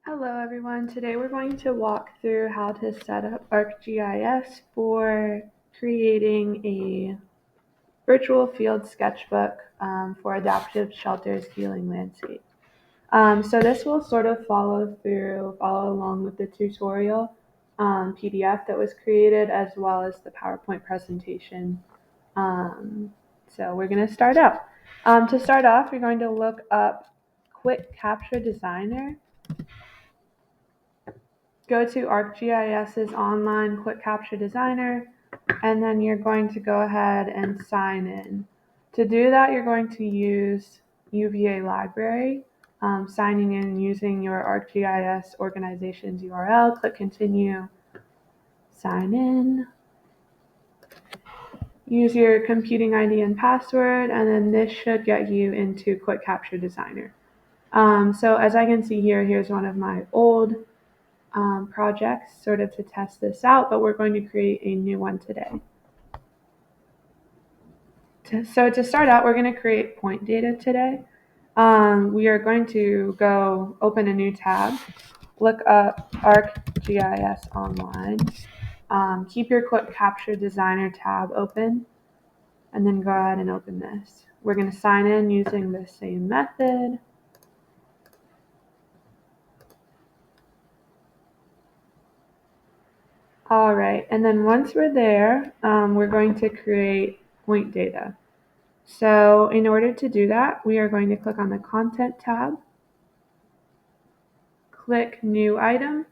Hello everyone, today we're going to walk through how to set up ArcGIS for creating a virtual field sketchbook for adaptive shelters healing landscape. So this will sort of follow along with the tutorial PDF that was created as well as the PowerPoint presentation. So we're going to start out. To start off, you're going to look up QuickCapture Designer. Go to ArcGIS's online QuickCapture Designer, and then you're going to go ahead and sign in. To do that, you're going to use UVA Library, signing in using your ArcGIS organization's URL. Click Continue, sign in, use your computing ID and password, and then this should get you into QuickCapture Designer. So as I can see here, here's one of my old projects sort of to test this out, but we're going to create a new one today. So to start out, we're going to create point data today. We are going to go open a new tab, look up ArcGIS Online, keep your QuickCapture Designer tab open, and then go ahead and open this. We're going to sign in using the same method. All right, and then once we're there, we're going to create point data. So in order to do that, we are going to click on the Content tab, click New Item,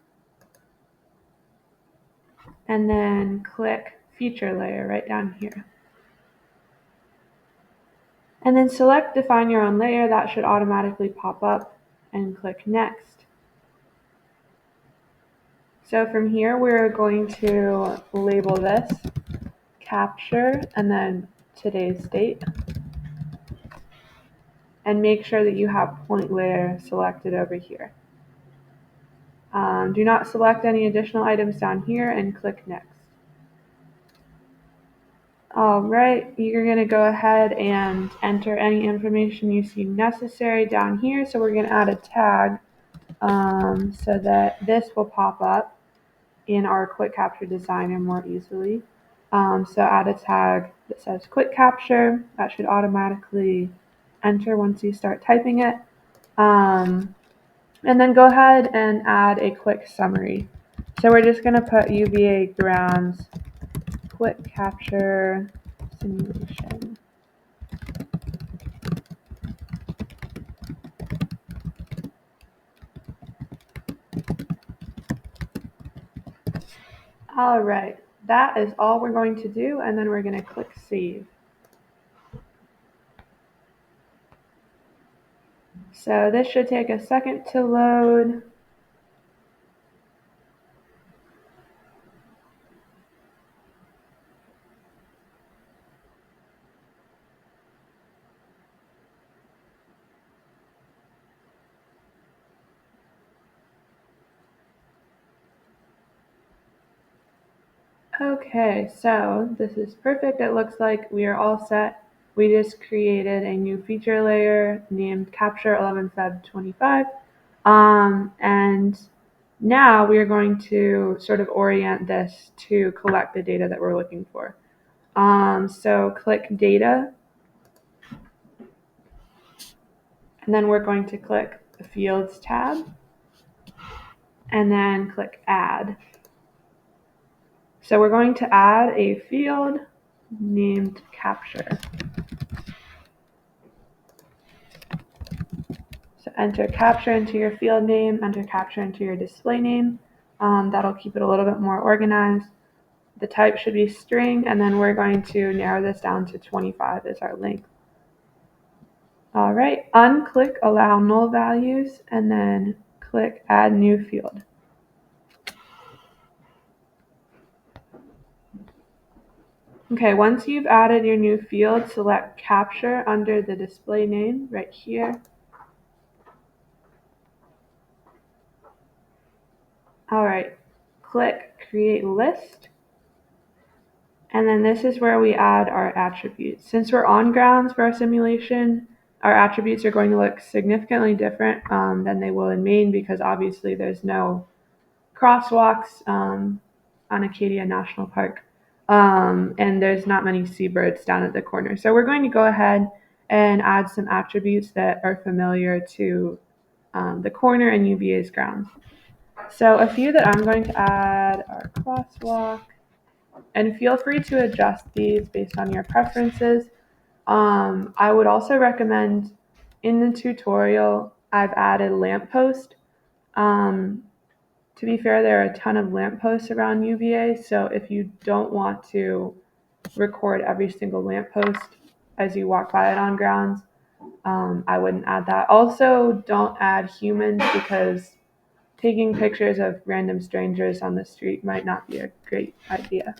and then click Feature Layer right down here. And then select Define Your Own Layer. That should automatically pop up, and click Next. So from here, we're going to label this Capture and then today's date. And make sure that you have point layer selected over here. Do not select any additional items down here and click Next. All right, you're going to go ahead and enter any information you see necessary down here. So we're going to add a tag so that this will pop up in our QuickCapture Designer more easily. So add a tag that says QuickCapture. That should automatically enter once you start typing it. And then go ahead and add a quick summary. So we're just going to put UVA grounds QuickCapture simulation. All right, that is all we're going to do, and then we're going to click Save. So this should take a second to load. Okay, so this is perfect. It looks like we are all set. We just created a new feature layer named Capture 11 Feb 25. And now we are going to sort of orient this to collect the data that we're looking for. So click Data, and then we're going to click the Fields tab, and then click Add. So we're going to add a field named Capture. So enter Capture into your field name, enter Capture into your display name. That'll keep it a little bit more organized. The type should be string, and then we're going to narrow this down to 25 as our length. All right, unclick Allow Null Values, and then click Add New Field. Okay, once you've added your new field, select Capture under the display name right here. All right, click Create List. And then this is where we add our attributes. Since we're on grounds for our simulation, our attributes are going to look significantly different than they will in main, because obviously there's no crosswalks on Acadia National Park, and there's not many seabirds down at the corner. So we're going to go ahead and add some attributes that are familiar to the corner and UVA's grounds. So a few that I'm going to add are crosswalk, and feel free to adjust these based on your preferences. I would also recommend, in the tutorial, I've added lamppost. To be fair, there are a ton of lampposts around UVA, so if you don't want to record every single lamppost as you walk by it on grounds, I wouldn't add that. Also, don't add humans, because taking pictures of random strangers on the street might not be a great idea.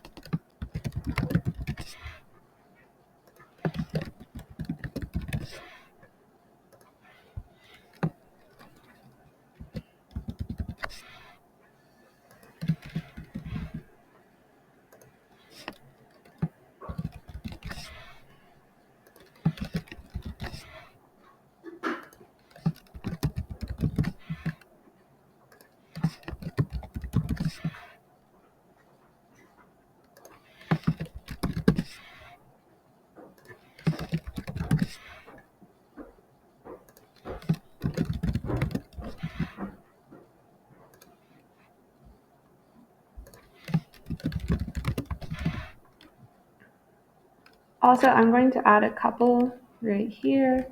Also, I'm going to add a couple right here.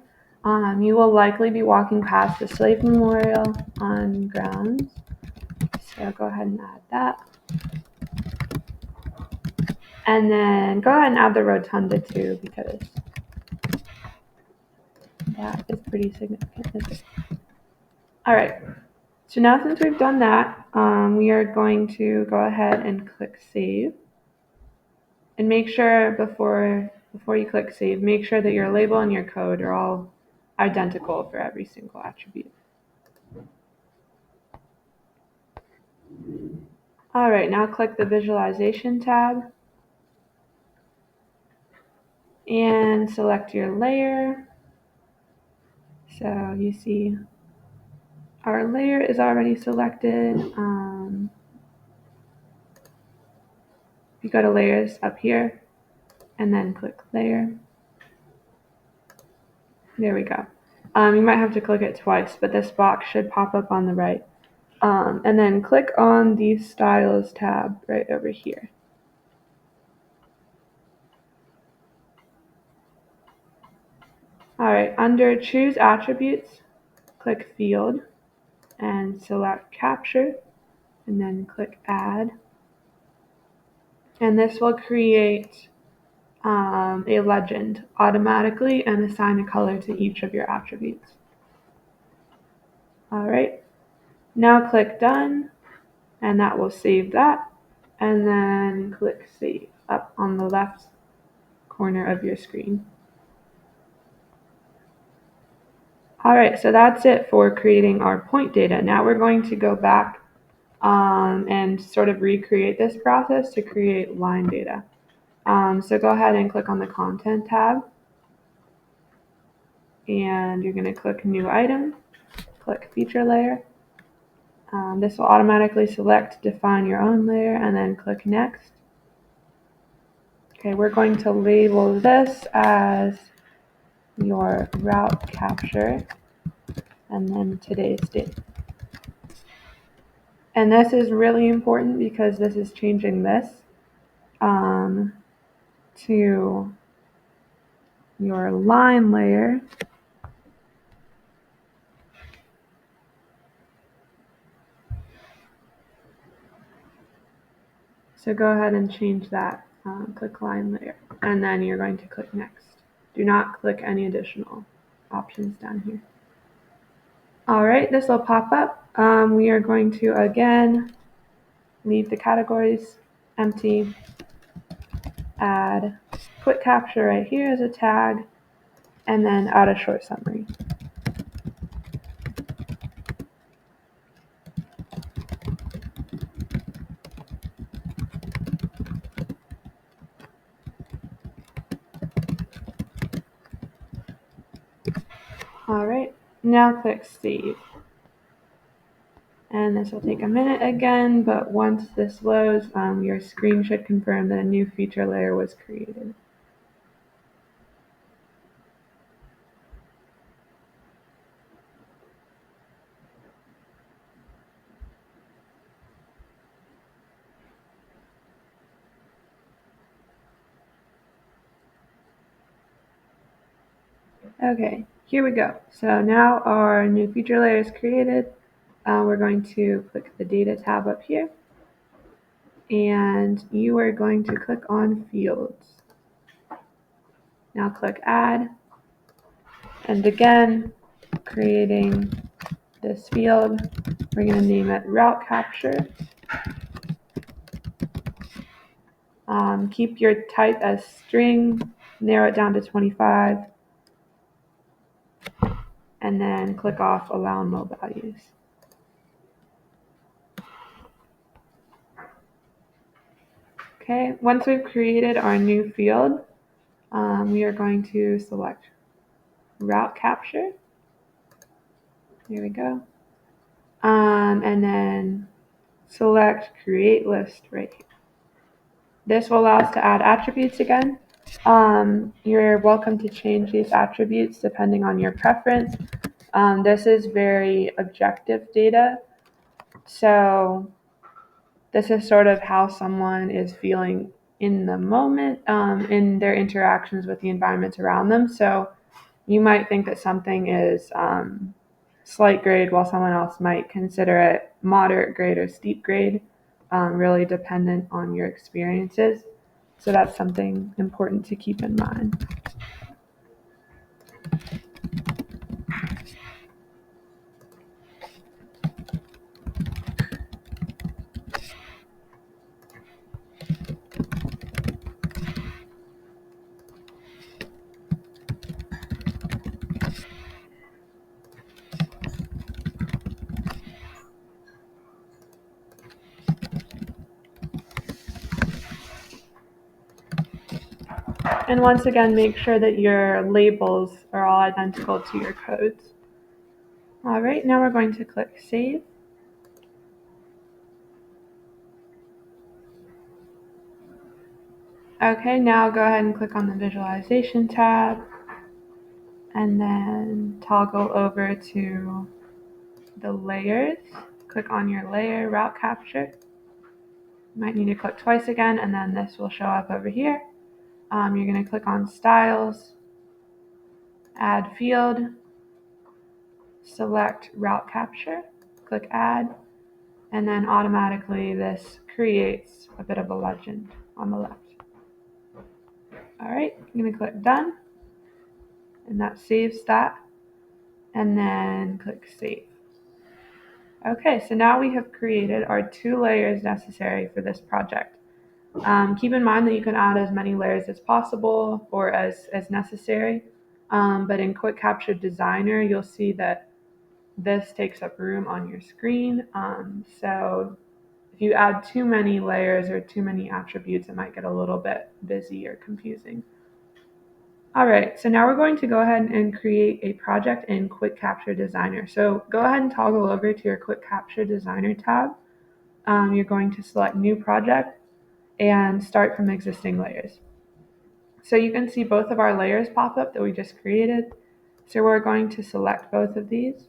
You will likely be walking past the Slave Memorial on grounds, so go ahead and add that. And then go ahead and add the rotunda too, because that is pretty significant. All right, so now since we've done that, we are going to go ahead and click save. And make sure before you click save, make sure that your label and your code are all identical for every single attribute. All right, now click the visualization tab and select your layer. So you see our layer is already selected. You go to layers up here and then click layer. There we go. You might have to click it twice, but this box should pop up on the right. And then click on the styles tab right over here. All right, under choose attributes, click field and select capture, and then click add. And this will create a legend automatically and assign a color to each of your attributes. All right, now click done, and that will save that. And then click save up on the left corner of your screen. All right, so that's it for creating our point data. Now we're going to go back and sort of recreate this process to create line data. So go ahead and click on the Content tab, and you're going to click New Item, click Feature Layer. This will automatically select Define Your Own Layer, and then click Next. Okay, we're going to label this as your route capture, and then today's date. And this is really important because this is changing this to your line layer. So go ahead and change that, click line layer, and then you're going to click next. Do not click any additional options down here. All right, this will pop up. We are going to again leave the categories empty, add QuickCapture right here as a tag, and then add a short summary. All right, now click Save. And this will take a minute again, but once this loads, your screen should confirm that a new feature layer was created. Okay, here we go. So now our new feature layer is created. We're going to click the Data tab up here, and you are going to click on Fields. Now click Add, and again, creating this field, we're going to name it Route Capture. Keep your type as string, narrow it down to 25, and then click off Allow No Values. Okay, once we've created our new field, we are going to select Route Capture. Here we go. And then select Create List right here. This will allow us to add attributes again. You're welcome to change these attributes depending on your preference. This is very objective data. So this is sort of how someone is feeling in the moment, in their interactions with the environments around them. So you might think that something is slight grade while someone else might consider it moderate grade or steep grade, really dependent on your experiences. So that's something important to keep in mind. And once again, make sure that your labels are all identical to your codes. All right, now we're going to click Save. Okay, now go ahead and click on the Visualization tab, and then toggle over to the layers. Click on your layer, Route Capture. You might need to click twice again, and then this will show up over here. You're going to click on Styles, Add Field, select Route Capture, click Add, and then automatically this creates a bit of a legend on the left. All right, I'm going to click Done, and that saves that, and then click Save. Okay, so now we have created our 2 layers necessary for this project. Keep in mind that you can add as many layers as possible or as necessary, but in QuickCapture Designer, you'll see that this takes up room on your screen. So if you add too many layers or too many attributes, it might get a little bit busy or confusing. All right, so now we're going to go ahead and create a project in QuickCapture Designer. So go ahead and toggle over to your QuickCapture Designer tab. You're going to select New Project and start from existing layers. So you can see both of our layers pop up that we just created. So we're going to select both of these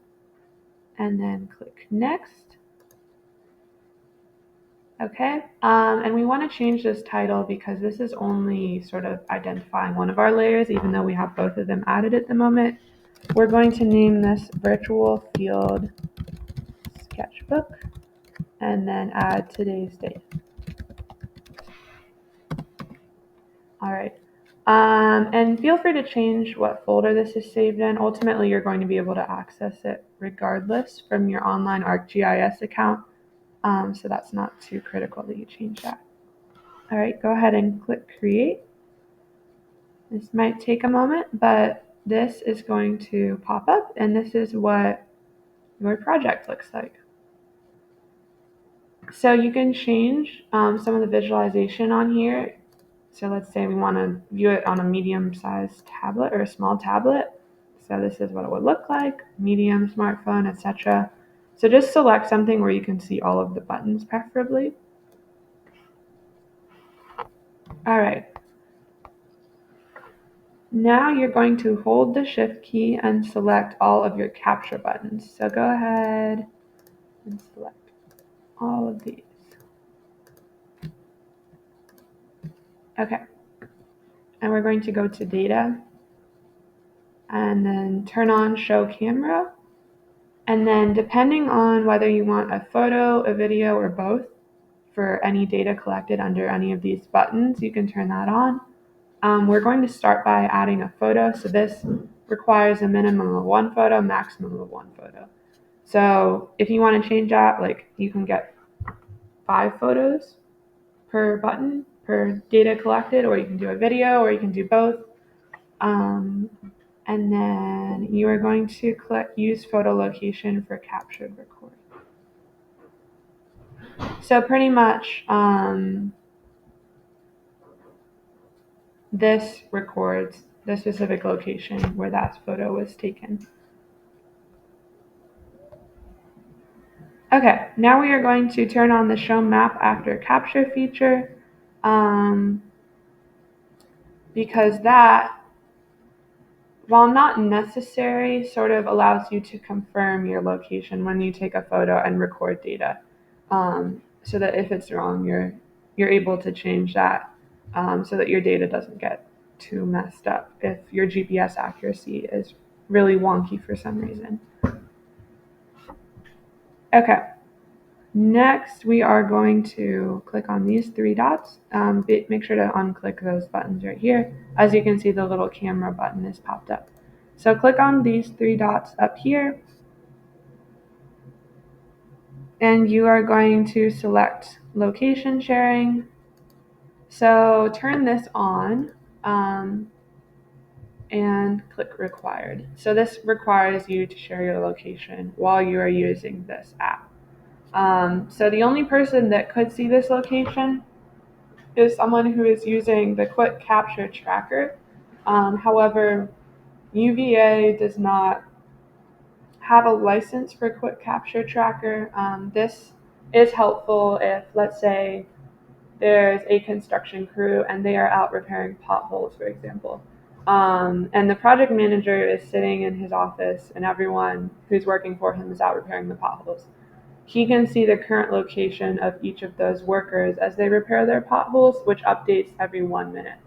and then click Next. Okay, and we want to change this title because this is only sort of identifying one of our layers, even though we have both of them added at the moment. We're going to name this Virtual Field Sketchbook and then add today's date. All right, and feel free to change what folder this is saved in. Ultimately, you're going to be able to access it regardless from your online ArcGIS account, so that's not too critical that you change that. All right, go ahead and click Create. This might take a moment, but this is going to pop up, and this is what your project looks like. So you can change some of the visualization on here. So let's say we want to view it on a medium-sized tablet or a small tablet. So So this is what it would look like, medium, smartphone, etc. So just select something where you can see all of the buttons preferably. All right. Now you're going to hold the Shift key and select all of your capture buttons. So go ahead and select all of these. Okay. And we're going to go to Data and then turn on Show Camera. And then depending on whether you want a photo, a video, or both for any data collected under any of these buttons, you can turn that on. We're going to start by adding a photo. So this requires a minimum of 1 photo, maximum of 1 photo. So if you want to change that, like you can get 5 photos per button per data collected, or you can do a video, or you can do both. And then you are going to click Use Photo Location for Captured Record. So pretty much this records the specific location where that photo was taken. Okay, now we are going to turn on the Show Map After Capture feature because that, while not necessary, sort of allows you to confirm your location when you take a photo and record data, so that if it's wrong, you're able to change that, so that your data doesn't get too messed up if your GPS accuracy is really wonky for some reason. Okay. Next, we are going to click on these 3 dots. Make sure to unclick those buttons right here. As you can see, the little camera button is popped up. So click on these 3 dots up here, and you are going to select location sharing. So turn this on and click required. So this requires you to share your location while you are using this app. So the only person that could see this location is someone who is using the QuickCapture tracker. However, UVA does not have a license for QuickCapture tracker. This is helpful if, let's say, there's a construction crew and they are out repairing potholes, for example. And the project manager is sitting in his office and everyone who's working for him is out repairing the potholes. He can see the current location of each of those workers as they repair their potholes, which updates every 1 minute.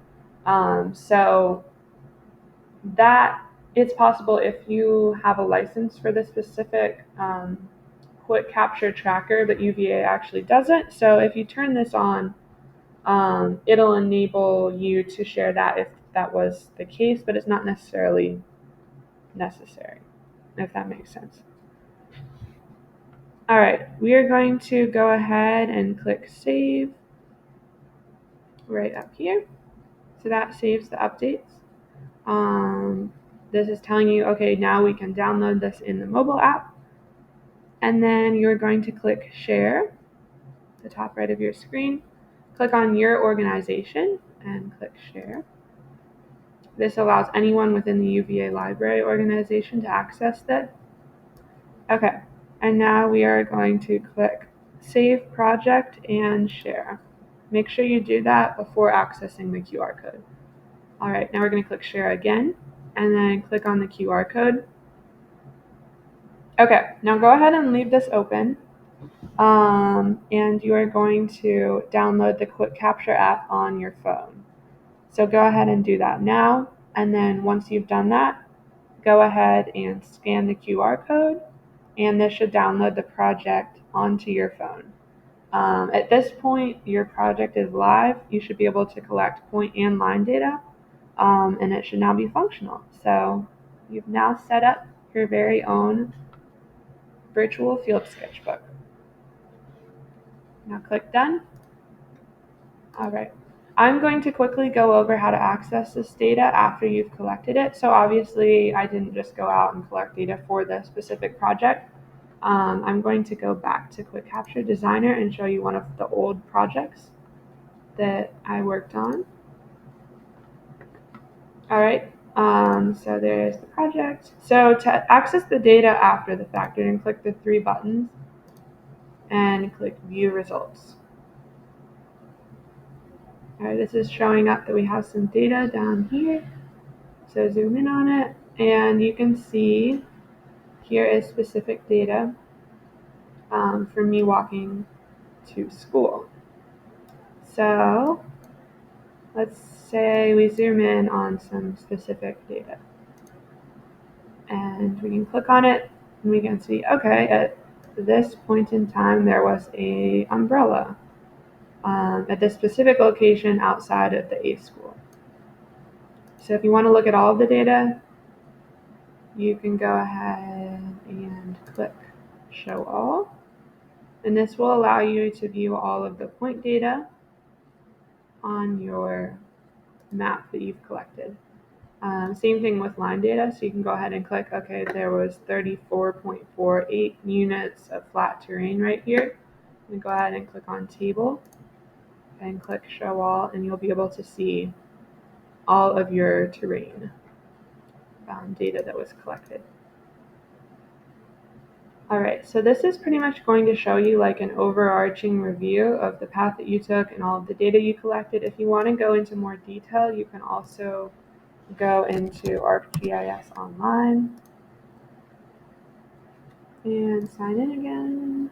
So that it's possible if you have a license for this specific QuickCapture tracker, but UVA actually doesn't. So if you turn this on, it'll enable you to share that if that was the case, but it's not necessarily necessary, if that makes sense. All right, we are going to go ahead and click Save right up here. So that saves the updates. This is telling you, okay, now we can download this in the mobile app. And then you're going to click Share, the top right of your screen. Click on your organization and click Share. This allows anyone within the UVA library organization to access that. Okay, and now we are going to click Save Project and Share. Make sure you do that before accessing the QR code. All right, now we're going to click Share again, and then click on the QR code. Okay, now go ahead and leave this open, and you are going to download the QuickCapture app on your phone. So go ahead and do that now, and then once you've done that, go ahead and scan the QR code, and this should download the project onto your phone. At this point, your project is live. You should be able to collect point and line data, and it should now be functional. So you've now set up your very own virtual field sketchbook. Now click Done. All right. I'm going to quickly go over how to access this data after you've collected it. So obviously, I didn't just go out and collect data for this specific project. I'm going to go back to QuickCapture Designer and show you one of the old projects that I worked on. All right. So there's the project. So to access the data after the fact, you're going to click the three buttons and click View Results. All right, this is showing up that we have some data down here. So zoom in on it, and you can see here is specific data for me walking to school. So let's say we zoom in on some specific data. And we can click on it, and we can see, okay, at this point in time, there was a umbrella at this specific location outside of the A school. So if you want to look at all of the data, you can go ahead and click Show All. And this will allow you to view all of the point data on your map that you've collected. Same thing with line data, so you can go ahead and click, okay, there was 34.48 units of flat terrain right here. And go ahead and click on Table and click Show All, and you'll be able to see all of your terrain data that was collected. All right, so this is pretty much going to show you like an overarching review of the path that you took and all of the data you collected. If you want to go into more detail, you can also go into ArcGIS Online and sign in again.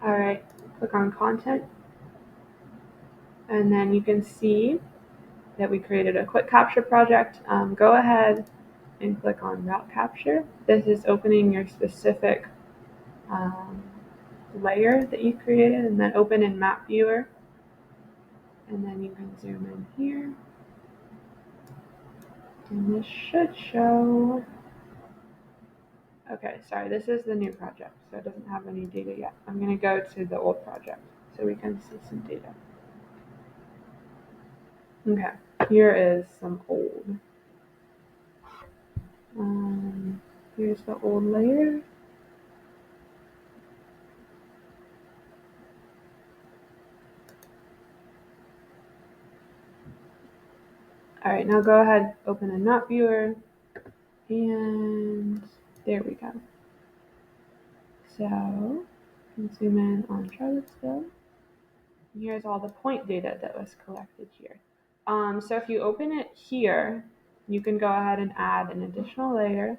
All right, click on Content, and then you can see that we created a QuickCapture project. Go ahead and click on Route Capture. This is opening your specific layer that you created, and then open in Map Viewer. And then you can zoom in here. And this should show. Okay, sorry, this is the new project, so it doesn't have any data yet. I'm going to go to the old project so we can see some data. Okay, here is some old. Here's the old layer. All right, now go ahead, open a Map Viewer, and there we go. So you can zoom in on Charlottesville. And here's all the point data that was collected here. So if you open it here, you can go ahead and add an additional layer.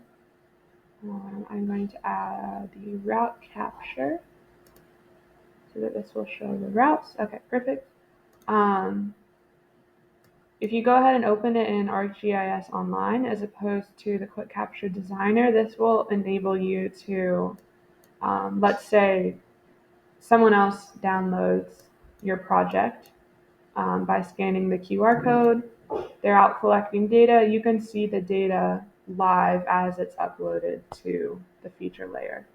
I'm going to add the route capture so that this will show the routes. Okay, perfect. If you go ahead and open it in ArcGIS Online as opposed to the QuickCapture Designer, this will enable you to, let's say, someone else downloads your project by scanning the QR code. They're out collecting data. You can see the data live as it's uploaded to the feature layer.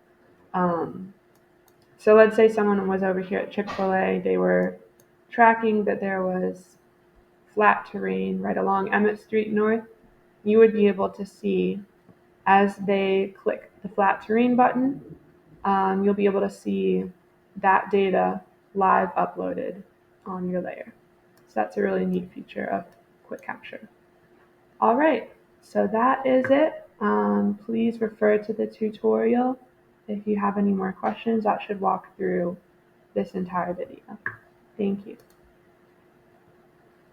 So let's say someone was over here at Chick-fil-A. They were tracking that there was flat terrain right along Emmett Street North. You would be able to see as they click the flat terrain button, you'll be able to see that data live uploaded on your layer. So that's a really neat feature of QuickCapture. All right, so that is it. Please refer to the tutorial if you have any more questions. That should walk through this entire video. Thank you.